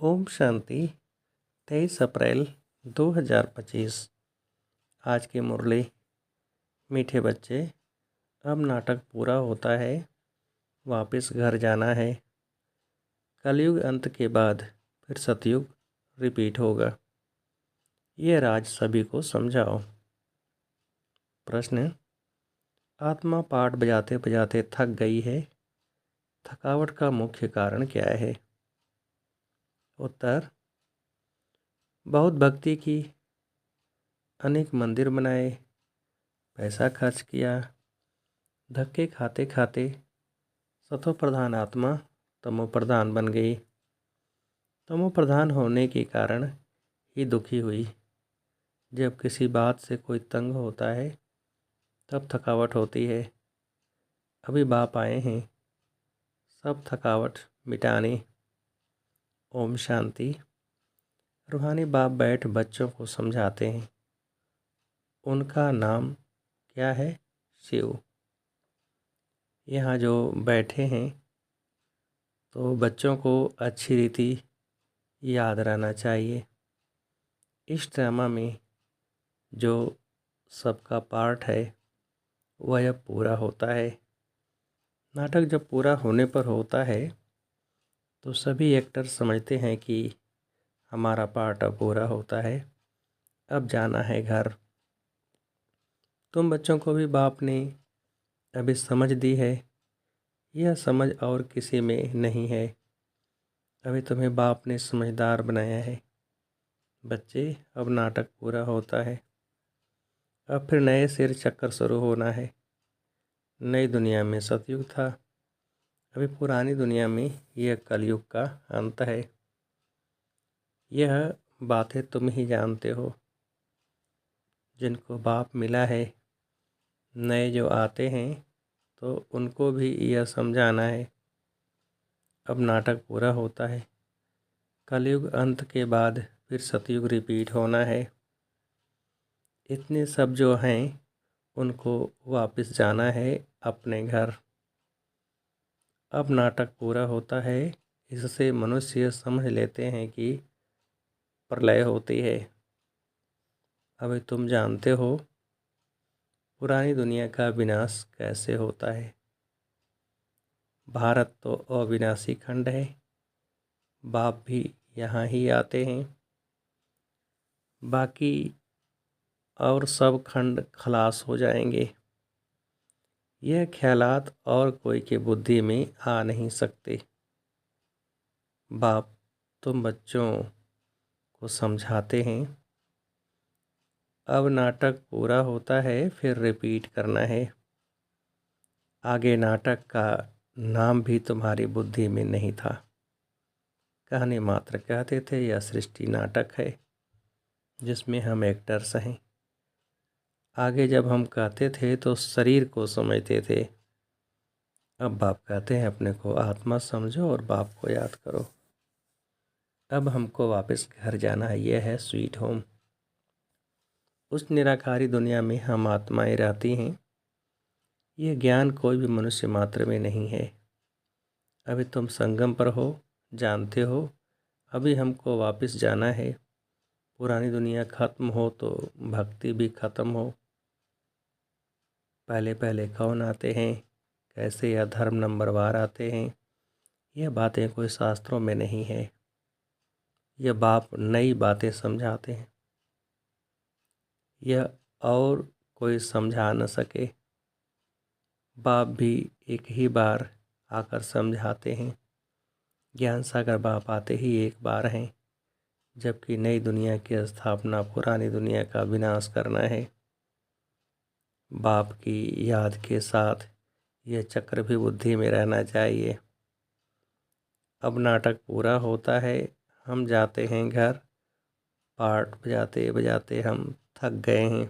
ओम शांति। 23 अप्रैल 2025। आज की मुरली। मीठे बच्चे, अब नाटक पूरा होता है, वापस घर जाना है। कलयुग अंत के बाद फिर सतयुग रिपीट होगा। यह राज सभी को समझाओ। प्रश्न: आत्मा पाठ बजाते बजाते थक गई है। थकावट का मुख्य कारण क्या है? उत्तर: बहुत भक्ति की, अनेक मंदिर बनाए, पैसा खर्च किया, धक्के खाते खाते सतो प्रधान आत्मा तमो प्रधान बन गई। तमो प्रधान होने के कारण ही दुखी हुई। जब किसी बात से कोई तंग होता है तब थकावट होती है। अभी बाप आए हैं सब थकावट मिटाने। ओम शांति। रूहानी बाप बैठ बच्चों को समझाते हैं। उनका नाम क्या है? शिव। यहाँ जो बैठे हैं तो बच्चों को अच्छी रीति याद रहना चाहिए। इस ड्रामा में जो सबका पार्ट है वह अब पूरा होता है। नाटक जब पूरा होने पर होता है तो सभी एक्टर समझते हैं कि हमारा पार्ट अब पूरा होता है, अब जाना है घर। तुम बच्चों को भी बाप ने अभी समझ दी है। यह समझ और किसी में नहीं है। अभी तुम्हें बाप ने समझदार बनाया है। बच्चे, अब नाटक पूरा होता है। अब फिर नए सिर चक्कर शुरू होना है। नई दुनिया में सतयुग था, अभी पुरानी दुनिया में यह कलयुग का अंत है। यह बातें तुम ही जानते हो। जिनको बाप मिला है, नए जो आते हैं तो उनको भी यह समझाना है। अब नाटक पूरा होता है। कलयुग अंत के बाद फिर सतयुग रिपीट होना है। इतने सब जो हैं उनको वापस जाना है अपने घर। अब नाटक पूरा होता है। इससे मनुष्य समझ लेते हैं कि प्रलय होती है। अभी तुम जानते हो पुरानी दुनिया का विनाश कैसे होता है। भारत तो अविनाशी खंड है। बाप भी यहाँ ही आते हैं। बाकी और सब खंड खलास हो जाएंगे। यह ख्यालात और कोई के बुद्धि में आ नहीं सकते। बाप तुम बच्चों को समझाते हैं। अब नाटक पूरा होता है, फिर रिपीट करना है। आगे नाटक का नाम भी तुम्हारी बुद्धि में नहीं था। कहने मात्र कहते थे यह सृष्टि नाटक है जिसमें हम एक्टर्स हैं। आगे जब हम कहते थे तो शरीर को समझते थे। अब बाप कहते हैं अपने को आत्मा समझो और बाप को याद करो। अब हमको वापस घर जाना है। यह है स्वीट होम। उस निराकारी दुनिया में हम आत्माएं रहती हैं। यह ज्ञान कोई भी मनुष्य मात्र में नहीं है। अभी तुम संगम पर हो, जानते हो। अभी हमको वापस जाना है। पुरानी दुनिया खत्म हो तो भक्ति भी खत्म हो। पहले पहले कौन आते हैं, कैसे यह धर्म नंबरवार आते हैं, यह बातें कोई शास्त्रों में नहीं है। यह बाप नई बातें समझाते हैं। यह और कोई समझा न सके। बाप भी एक ही बार आकर समझाते हैं। ज्ञान सागर बाप आते ही एक बार हैं, जबकि नई दुनिया की स्थापना पुरानी दुनिया का विनाश करना है। बाप की याद के साथ यह चक्र भी बुद्धि में रहना चाहिए। अब नाटक पूरा होता है, हम जाते हैं घर। पाठ बजाते बजाते हम थक गए हैं,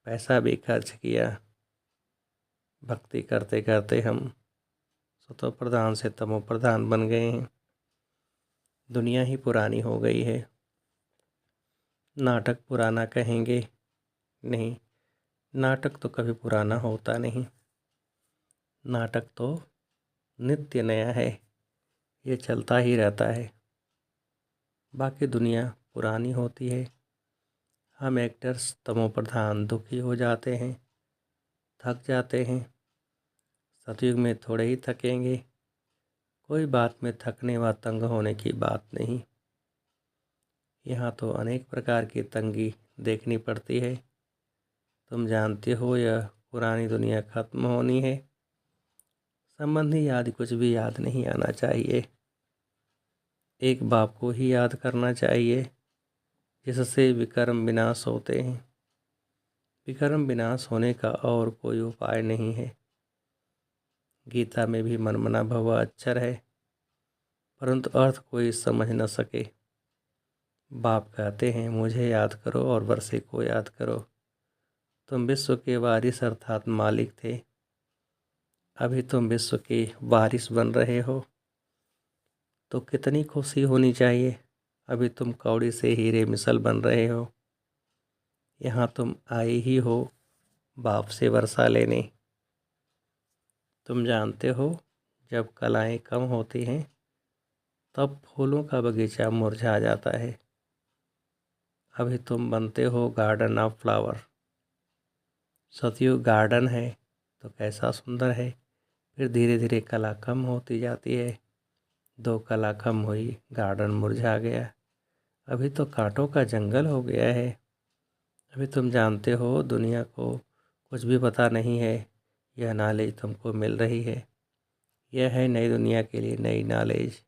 पैसा भी खर्च किया। भक्ति करते करते हम सतो प्रधान से तमो प्रधान बन गए हैं। दुनिया ही पुरानी हो गई है। नाटक पुराना कहेंगे? नहीं, नाटक तो कभी पुराना होता नहीं। नाटक तो नित्य नया है। ये चलता ही रहता है। बाकी दुनिया पुरानी होती है। हम एक्टर्स तमोप्रधान दुखी हो जाते हैं, थक जाते हैं। सतयुग में थोड़े ही थकेंगे। कोई बात में थकने व तंग होने की बात नहीं। यहाँ तो अनेक प्रकार की तंगी देखनी पड़ती है। तुम जानते हो यह पुरानी दुनिया खत्म होनी है। संबंधी याद कुछ भी याद नहीं आना चाहिए। एक बाप को ही याद करना चाहिए जिससे विकर्म विनाश होते हैं। विकर्म विनाश होने का और कोई उपाय नहीं है। गीता में भी मनमना भव अक्षर है, परंतु अर्थ कोई समझ न सके। बाप कहते हैं मुझे याद करो और वर्षे को याद करो। तुम विश्व के वारिस अर्थात मालिक थे, अभी तुम विश्व के वारिस बन रहे हो तो कितनी खुशी होनी चाहिए। अभी तुम कौड़ी से हीरे मिसल बन रहे हो। यहाँ तुम आए ही हो बाप से वर्षा लेने। तुम जानते हो जब कलाएं कम होती हैं तब फूलों का बगीचा मुरझा जाता है। अभी तुम बनते हो गार्डन ऑफ फ्लावर। सतयुग गार्डन है तो कैसा सुंदर है। फिर धीरे धीरे कला कम होती जाती है। 2 कला कम हुई, गार्डन मुरझा गया। अभी तो कांटों का जंगल हो गया है। अभी तुम जानते हो दुनिया को कुछ भी पता नहीं है। यह नॉलेज तुमको मिल रही है। यह है नई दुनिया के लिए नई नॉलेज।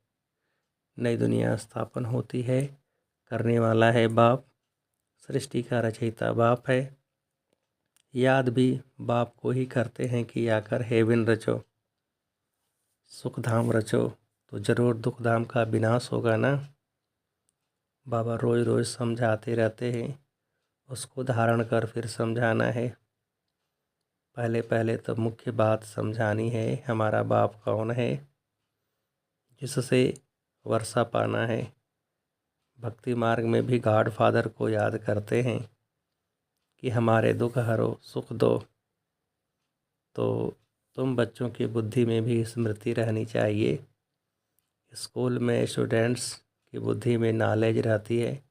नई दुनिया स्थापन होती है, करने वाला है बाप। सृष्टि का रचयिता बाप है। याद भी बाप को ही करते हैं कि आकर हेवन रचो, सुखधाम रचो, तो जरूर दुखधाम का विनाश होगा ना। बाबा रोज रोज समझाते रहते हैं, उसको धारण कर फिर समझाना है। पहले पहले तो मुख्य बात समझानी है, हमारा बाप कौन है जिससे वर्षा पाना है। भक्ति मार्ग में भी गॉड फादर को याद करते हैं कि हमारे दुख हरो सुख दो। तो तुम बच्चों की बुद्धि में भी स्मृति रहनी चाहिए। स्कूल में स्टूडेंट्स की बुद्धि में नॉलेज रहती है,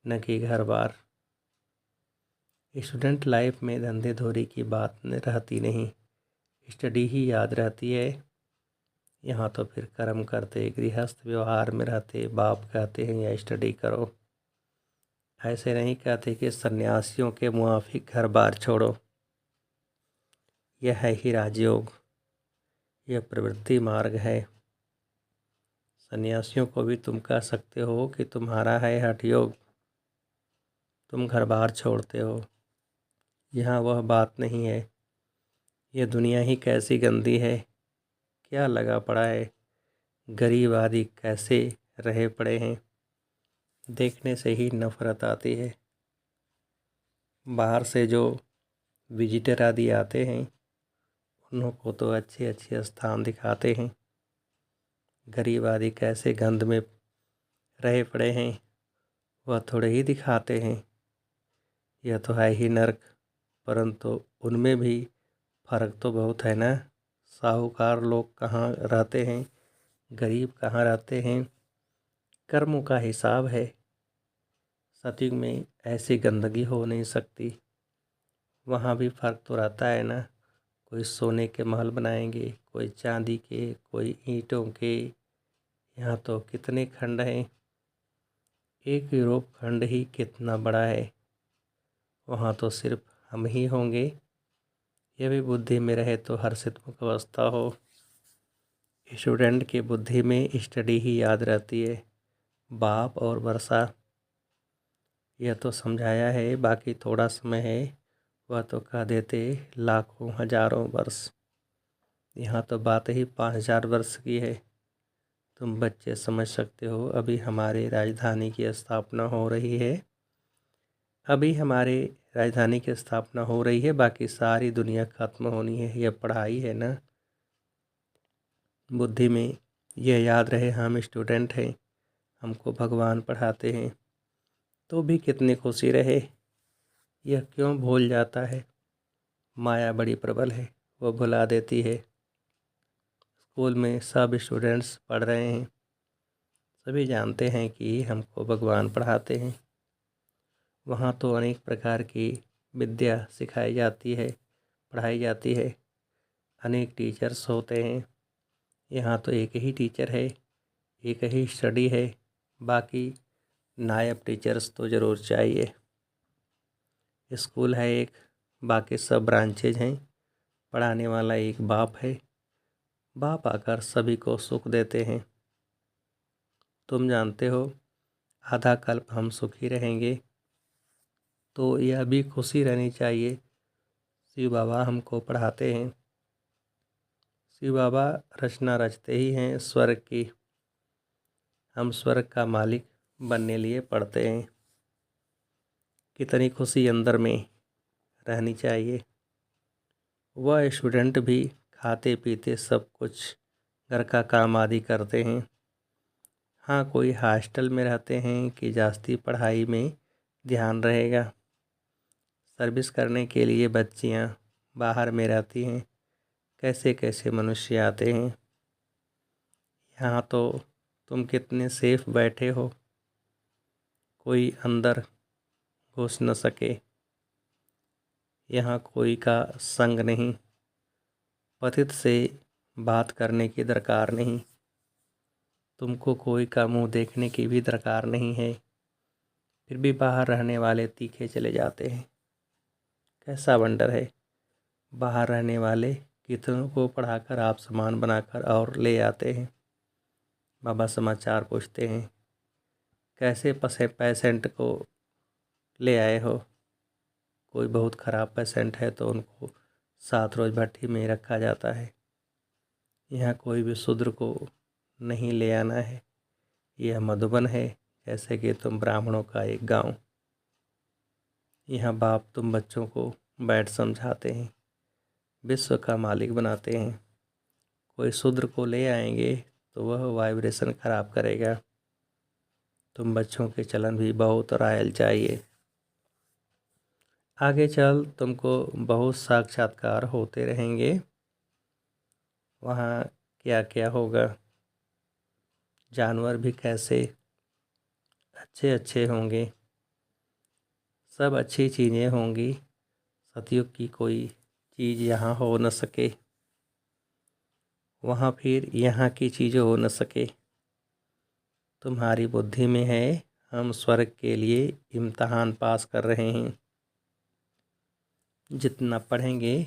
न कि घर बार। स्टूडेंट लाइफ में धंधे धोरी की बात रहती नहीं, स्टडी ही याद रहती है। यहाँ तो फिर कर्म करते, गृहस्थ व्यवहार में रहते, बाप कहते हैं या स्टडी करो। ऐसे नहीं कहते कि सन्यासियों के मुआफिक घर बार छोड़ो। यह है ही राजयोग, यह प्रवृत्ति मार्ग है। सन्यासियों को भी तुम कह सकते हो कि तुम्हारा है हठ योग, तुम घर बार छोड़ते हो। यहाँ वह बात नहीं है। यह दुनिया ही कैसी गंदी है, क्या लगा पड़ा है। गरीब आदि कैसे रहे पड़े हैं, देखने से ही नफरत आती है। बाहर से जो विजिटर आदि आते हैं उनको तो अच्छे अच्छे स्थान दिखाते हैं। गरीब आदि कैसे गंद में रहे पड़े हैं वह थोड़े ही दिखाते हैं। यह तो है ही नर्क, परंतु उनमें भी फर्क तो बहुत है ना। साहूकार लोग कहाँ रहते हैं, गरीब कहाँ रहते हैं, कर्मों का हिसाब है। सतयुग में ऐसी गंदगी हो नहीं सकती। वहाँ भी फर्क तो रहता है ना। कोई सोने के महल बनाएंगे, कोई चांदी के, कोई ईंटों के। यहाँ तो कितने खंड हैं। एक यूरोप खंड ही कितना बड़ा है। वहाँ तो सिर्फ हम ही होंगे। यह भी बुद्धि में रहे तो हर्षितमुख अवस्था हो। स्टूडेंट की बुद्धि में स्टडी ही याद रहती है। बाप और वर्षा यह तो समझाया है, बाकी थोड़ा समय है वह तो कह देते लाखों हजारों वर्ष। यहाँ तो बात ही 5000 वर्ष की है। तुम बच्चे समझ सकते हो। अभी हमारे राजधानी की स्थापना हो रही है। अभी हमारे राजधानी की स्थापना हो रही है, बाकी सारी दुनिया खत्म होनी है। यह पढ़ाई है ना। बुद्धि में यह याद रहे हम स्टूडेंट हैं, हमको भगवान पढ़ाते हैं, तो भी कितनी खुशी रहे। यह क्यों भूल जाता है। माया बड़ी प्रबल है, वो भुला देती है। स्कूल में सब स्टूडेंट्स पढ़ रहे हैं, सभी जानते हैं कि हमको भगवान पढ़ाते हैं। वहाँ तो अनेक प्रकार की विद्या सिखाई जाती है, पढ़ाई जाती है। अनेक टीचर्स होते हैं। यहाँ तो एक ही टीचर है, एक ही स्टडी है। बाकी नायब टीचर्स तो ज़रूर चाहिए। स्कूल है एक, बाकी सब ब्रांचेज हैं। पढ़ाने वाला एक बाप है। बाप आकर सभी को सुख देते हैं। तुम जानते हो, आधा कल्प हम सुखी रहेंगे, तो यह भी खुशी रहनी चाहिए। शिव बाबा हमको पढ़ाते हैं। शिव बाबा रचना रचते ही हैं स्वर्ग की। हम स्वर्ग का मालिक बनने लिए पढ़ते हैं। कितनी खुशी अंदर में रहनी चाहिए। वह स्टूडेंट भी खाते पीते सब कुछ घर का काम आदि करते हैं। हाँ, कोई हॉस्टल में रहते हैं कि जास्ती पढ़ाई में ध्यान रहेगा। सर्विस करने के लिए बच्चियाँ बाहर में रहती हैं। कैसे कैसे मनुष्य आते हैं। यहाँ तो तुम कितने सेफ बैठे हो, कोई अंदर घुस न सके। यहाँ कोई का संग नहीं, पतित से बात करने की दरकार नहीं, तुमको कोई का मुंह देखने की भी दरकार नहीं है। फिर भी बाहर रहने वाले तीखे चले जाते हैं। कैसा वंडर है। बाहर रहने वाले कितनों को पढ़ाकर आप सामान बनाकर और ले आते हैं। बाबा समाचार पूछते हैं, कैसे पेशेंट को ले आए हो। कोई बहुत ख़राब पेशेंट है तो उनको 7 रोज़ भट्टी में रखा जाता है। यहाँ कोई भी शूद्र को नहीं ले आना है। यह मधुबन है, जैसे कि तुम ब्राह्मणों का एक गांव। यहाँ बाप तुम बच्चों को बैठ समझाते हैं, विश्व का मालिक बनाते हैं। कोई शूद्र को ले आएंगे तो वह वाइब्रेशन खराब करेगा। तुम बच्चों के चलन भी बहुत रायल चाहिए। आगे चल तुमको बहुत साक्षात्कार होते रहेंगे। वहाँ क्या क्या होगा, जानवर भी कैसे अच्छे अच्छे होंगे, सब अच्छी चीज़ें होंगी। सतयुग की कोई चीज़ यहाँ हो न सके, वहाँ फिर यहाँ की चीज़ें हो न सके। तुम्हारी बुद्धि में है हम स्वर्ग के लिए इम्तहान पास कर रहे हैं। जितना पढ़ेंगे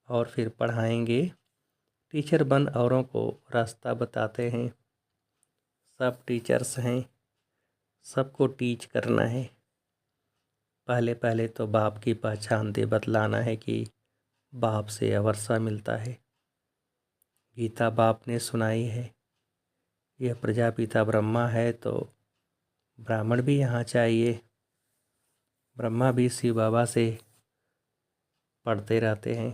और फिर पढ़ाएंगे, टीचर बन औरों को रास्ता बताते हैं। सब टीचर्स हैं, सबको टीच करना है। पहले पहले तो बाप की पहचान दे बतलाना है कि बाप से अवर्षा मिलता है। गीता बाप ने सुनाई है। यह प्रजापिता ब्रह्मा है तो ब्राह्मण भी यहाँ चाहिए। ब्रह्मा भी शिव बाबा से पढ़ते रहते हैं।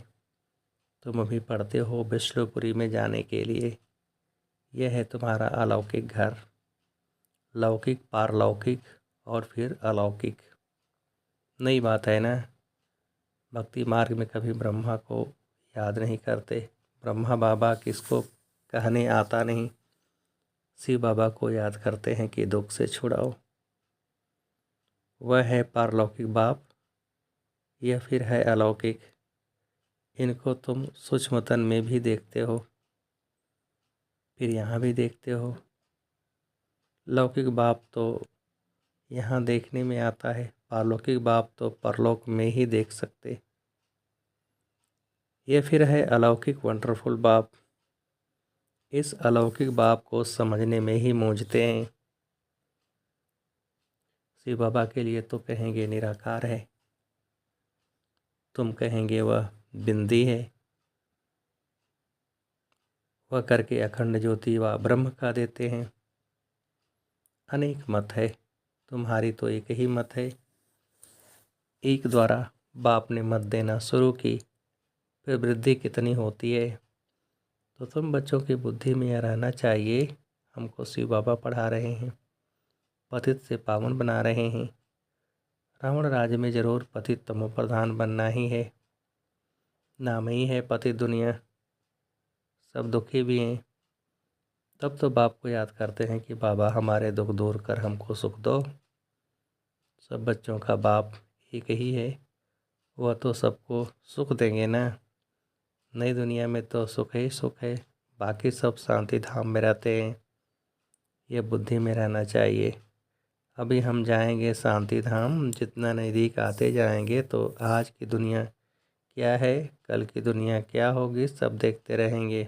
तुम अभी पढ़ते हो विष्णुपुरी में जाने के लिए। यह है तुम्हारा अलौकिक घर। लौकिक, पारलौकिक और फिर अलौकिक। नई बात है ना। भक्ति मार्ग में कभी ब्रह्मा को याद नहीं करते। ब्रह्मा बाबा किसको कहने आता नहीं। शिव बाबा को याद करते हैं कि दुख से छुड़ाओ। वह है पारलौकिक बाप, यह फिर है अलौकिक। इनको तुम सूक्ष्मतन में भी देखते हो, फिर यहाँ भी देखते हो। लौकिक बाप तो यहाँ देखने में आता है, पारलौकिक बाप तो परलोक में ही देख सकते। ये फिर है अलौकिक वंडरफुल बाप। इस अलौकिक बाप को समझने में ही मूंझते हैं। शिव बाबा के लिए तो कहेंगे निराकार है, तुम कहेंगे वह बिंदी है। वह करके अखंड ज्योति व ब्रह्म का देते हैं। अनेक मत है, तुम्हारी तो एक ही मत है। एक द्वारा बाप ने मत देना शुरू की, फिर वृद्धि कितनी होती है। तो तुम बच्चों की बुद्धि में यह रहना चाहिए, हमको शिव बाबा पढ़ा रहे हैं, पतित से पावन बना रहे हैं। रावण राज्य में जरूर पतित तमो प्रधान बनना ही है। नाम ही है पतित दुनिया। सब दुखी भी हैं। तब तो बाप को याद करते हैं कि बाबा हमारे दुख दूर कर हमको सुख दो। सब बच्चों का बाप एक ही है, वह तो सबको सुख देंगे ना। नई दुनिया में तो सुख ही सुख है, बाकी सब शांति धाम में रहते हैं। ये बुद्धि में रहना चाहिए। अभी हम जाएंगे शांति धाम, जितना नज़दीक आते जाएंगे तो आज की दुनिया क्या है, कल की दुनिया क्या होगी, सब देखते रहेंगे।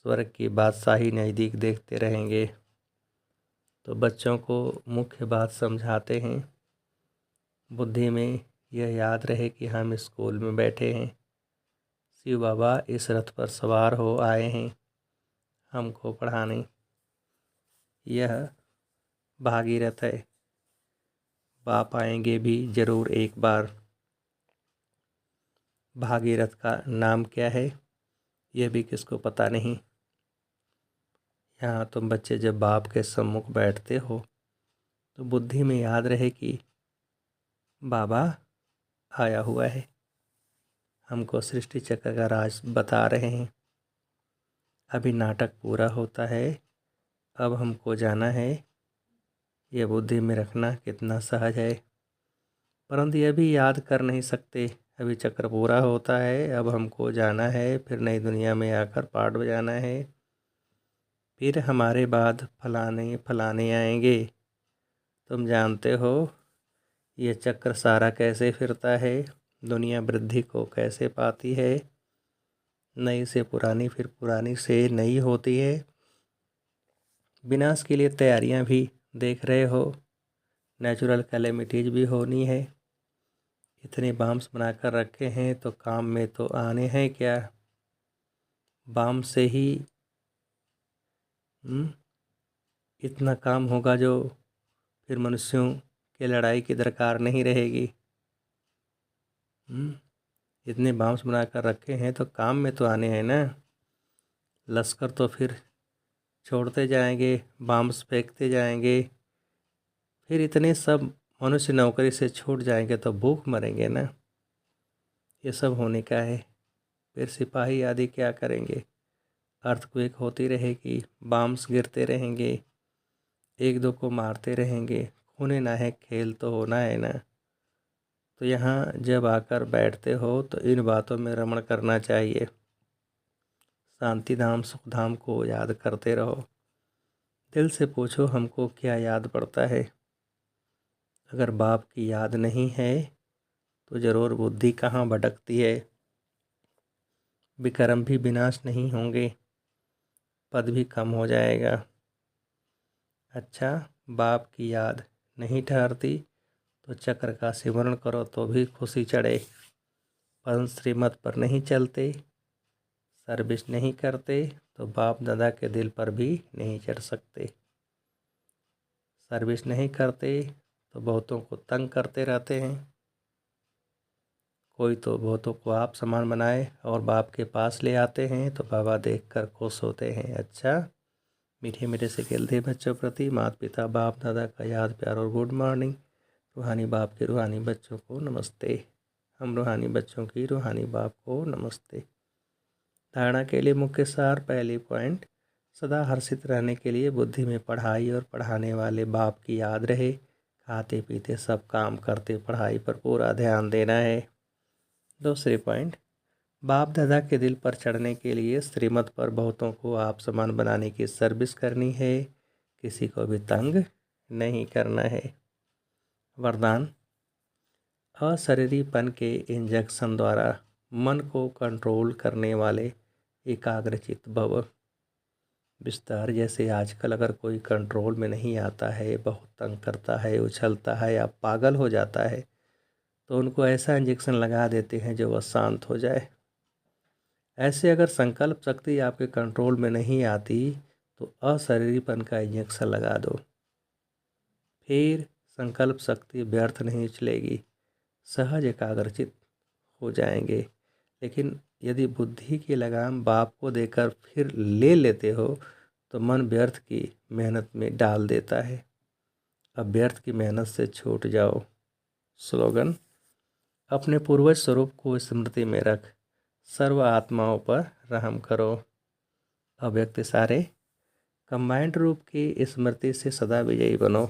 स्वर्ग की बादशाही नज़दीक देखते रहेंगे। तो बच्चों को मुख्य बात समझाते हैं, बुद्धि में यह याद रहे कि हम स्कूल में बैठे हैं, शिव बाबा इस रथ पर सवार हो आए हैं हमको पढ़ाने। यह भागीरथ है, बाप आएंगे भी ज़रूर एक बार। भागीरथ का नाम क्या है यह भी किसको पता नहीं। यहाँ तुम बच्चे जब बाप के सम्मुख बैठते हो तो बुद्धि में याद रहे कि बाबा आया हुआ है, हमको सृष्टि चक्र का राज बता रहे हैं। अभी नाटक पूरा होता है, अब हमको जाना है। यह बुद्धि में रखना कितना सहज है, परंतु यह भी याद कर नहीं सकते। अभी चक्र पूरा होता है, अब हमको जाना है, फिर नई दुनिया में आकर पाठ बजाना है, फिर हमारे बाद फलाने फलाने आएंगे। तुम जानते हो ये चक्र सारा कैसे फिरता है, दुनिया वृद्धि को कैसे पाती है, नई से पुरानी फिर पुरानी से नई होती है। विनाश के लिए तैयारियां भी देख रहे हो, नेचुरल कैलेमिटीज भी होनी है। इतने बाम्स बनाकर रखे हैं तो काम में तो आने हैं क्या। बाम से ही इतना काम होगा जो फिर मनुष्यों के लड़ाई की दरकार नहीं रहेगी। इतने बाम्स बनाकर रखे हैं तो काम में तो आने हैं ना। लश्कर तो फिर छोड़ते जाएंगे, बाम्स फेंकते जाएंगे, फिर इतने सब मनुष्य नौकरी से छूट जाएंगे तो भूख मरेंगे ना। ये सब होने का है, फिर सिपाही आदि क्या करेंगे। अर्थक्वेक होती रहेगी, बाम्स गिरते रहेंगे, एक दो को मारते रहेंगे, खूने ना है खेल तो होना है ना। तो यहाँ जब आकर बैठते हो तो इन बातों में रमण करना चाहिए। शांति धाम सुख धाम को याद करते रहो। दिल से पूछो हमको क्या याद पड़ता है। अगर बाप की याद नहीं है तो ज़रूर बुद्धि कहाँ भटकती है। विक्रम भी विनाश नहीं होंगे, पद भी कम हो जाएगा। अच्छा, बाप की याद नहीं ठहरती तो चक्र का सिमरण करो तो भी खुशी चढ़े। परंतु श्रीमत पर नहीं चलते, सर्विस नहीं करते तो बाप दादा के दिल पर भी नहीं चढ़ सकते। सर्विस नहीं करते तो बहुतों को तंग करते रहते हैं। कोई तो बहुतों को आप समान बनाए और बाप के पास ले आते हैं तो बाबा देखकर खुश होते हैं। अच्छा, मीठे मीठे से खेलते बच्चों प्रति माता पिता बाप दादा का याद प्यार और गुड मॉर्निंग। रूहानी बाप के रूहानी बच्चों को नमस्ते। हम रूहानी बच्चों की रूहानी बाप को नमस्ते। धारणा के लिए मुख्य सार, पहली पॉइंट, सदा हर्षित रहने के लिए बुद्धि में पढ़ाई और पढ़ाने वाले बाप की याद रहे। खाते पीते सब काम करते पढ़ाई पर पूरा ध्यान देना है। दूसरी पॉइंट, बाप दादा के दिल पर चढ़ने के लिए श्रीमत पर बहुतों को आप समान बनाने की सर्विस करनी है, किसी को भी तंग नहीं करना है। वरदान, अशरीरीपन के इंजेक्शन द्वारा मन को कंट्रोल करने वाले एकाग्रचित भव। विस्तार, जैसे आजकल अगर कोई कंट्रोल में नहीं आता है, बहुत तंग करता है, उछलता है या पागल हो जाता है तो उनको ऐसा इंजेक्शन लगा देते हैं जो वह शांत हो जाए। ऐसे अगर संकल्प शक्ति आपके कंट्रोल में नहीं आती तो अशरीरीपन का इंजेक्शन लगा दो, फिर संकल्प शक्ति व्यर्थ नहीं चलेगी, सहज एकाग्रचित हो जाएंगे। लेकिन यदि बुद्धि की लगाम बाप को देकर फिर ले लेते हो तो मन व्यर्थ की मेहनत में डाल देता है। अब व्यर्थ की मेहनत से छूट जाओ। स्लोगन, अपने पूर्वज स्वरूप को स्मृति में रख, सर्व आत्माओं पर रहम करो। अव्यक्त सारे कंबाइंड रूप की स्मृति से सदा विजयी बनो।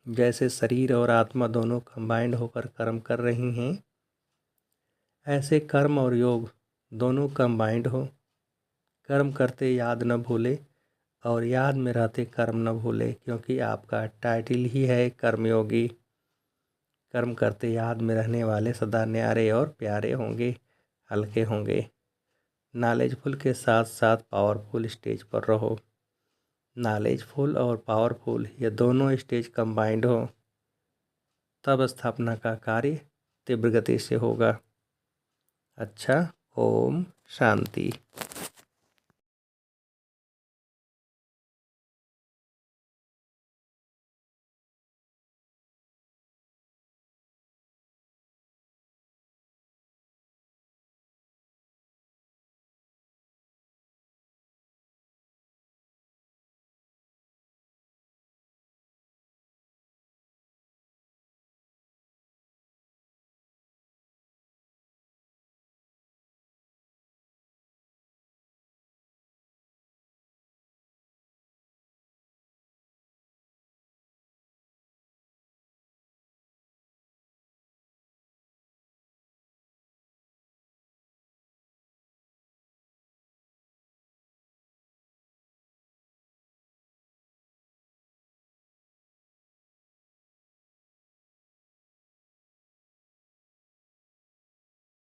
जैसे शरीर और आत्मा दोनों कंबाइंड होकर कर्म कर रही हैं, ऐसे कर्म और योग दोनों कंबाइंड हो। कर्म करते याद न भूले और याद में रहते कर्म न भूले, क्योंकि आपका टाइटल ही है कर्मयोगी। कर्म करते याद में रहने वाले सदा न्यारे और प्यारे होंगे, हल्के होंगे। नॉलेजफुल के साथ साथ पावरफुल स्टेज पर रहो। नॉलेजफुल और पावरफुल ये दोनों स्टेज कंबाइंड हो, तब स्थापना का कार्य तीव्र गति से होगा। अच्छा, ओम शांति।